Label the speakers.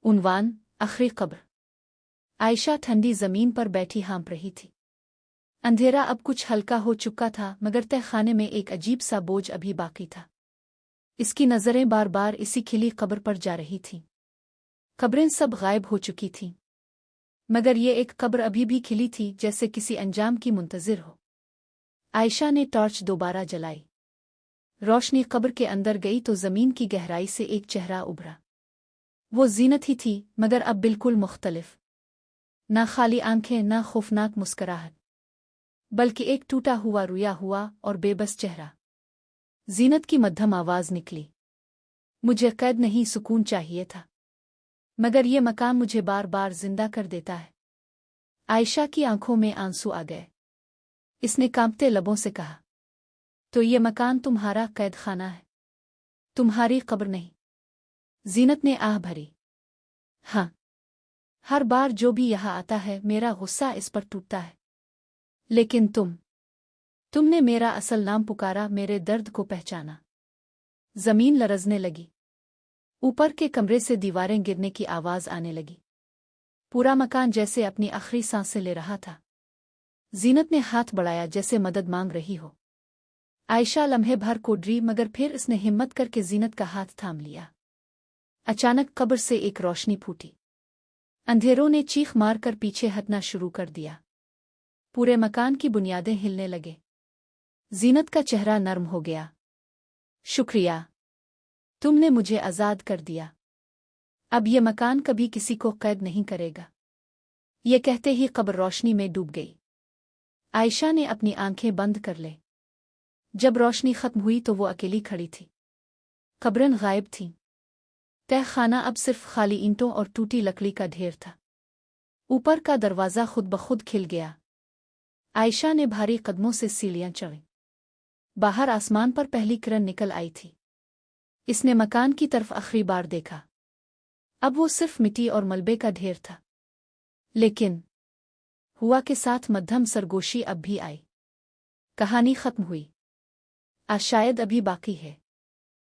Speaker 1: उन्वान आखिरी कब्र। आयशा ठंडी जमीन पर बैठी हाँफ रही थी। अंधेरा अब कुछ हल्का हो चुका था, मगर तहखाने में एक अजीब सा बोझ अभी बाकी था। इसकी नजरें बार बार इसी खिली कब्र पर जा रही थीं। कब्रें सब गायब हो चुकी थीं, मगर ये एक कब्र अभी भी खिली थी, जैसे किसी अंजाम की मुंतजिर हो। आयशा ने टॉर्च दोबारा जलाई। रोशनी कब्र के अंदर गई तो जमीन की गहराई से एक चेहरा उभरा। वो जीनत ही थी, मगर अब बिल्कुल मुख्तलिफ। ना खाली आंखें, ना खौफनाक मुस्कुराहट, बल्कि एक टूटा हुआ, रुया हुआ और बेबस चेहरा। जीनत की मध्यम आवाज निकली, मुझे कैद नहीं, सुकून चाहिए था, मगर ये मकान मुझे बार बार जिंदा कर देता है। आयशा की आंखों में आंसू आ गए। इसने कांपते लबों से कहा, तो ये मकान तुम्हारा कैद खाना है, तुम्हारी कब्र नहीं। जीनत ने आह भरी। हाँ, हर बार जो भी यहाँ आता है मेरा गुस्सा इस पर टूटता है, लेकिन तुमने मेरा असल नाम पुकारा, मेरे दर्द को पहचाना। जमीन लरजने लगी। ऊपर के कमरे से दीवारें गिरने की आवाज आने लगी। पूरा मकान जैसे अपनी आखिरी सांसें ले रहा था। जीनत ने हाथ बढ़ाया जैसे मदद मांग रही हो। आयशा लम्हे भर को डरी, मगर फिर उसने हिम्मत करके जीनत का हाथ थाम लिया। अचानक कब्र से एक रोशनी फूटी। अंधेरों ने चीख मारकर पीछे हटना शुरू कर दिया। पूरे मकान की बुनियादें हिलने लगे। जीनत का चेहरा नर्म हो गया। शुक्रिया, तुमने मुझे आजाद कर दिया। अब ये मकान कभी किसी को कैद नहीं करेगा। ये कहते ही कब्र रोशनी में डूब गई। आयशा ने अपनी आंखें बंद कर ले। जब रोशनी खत्म हुई तो वो अकेली खड़ी थी। कब्रें गायब थीं। तहखाना अब सिर्फ खाली ईंटों और टूटी लकड़ी का ढेर था। ऊपर का दरवाज़ा खुद ब खुद खिल गया। आयशा ने भारी कदमों से सीढ़ियां चढ़ी। बाहर आसमान पर पहली किरण निकल आई थी। इसने मकान की तरफ आखिरी बार देखा। अब वो सिर्फ मिट्टी और मलबे का ढेर था। लेकिन हुआ के साथ मध्यम सरगोशी अब भी आई। कहानी खत्म हुई। आज शायद अभी बाकी है।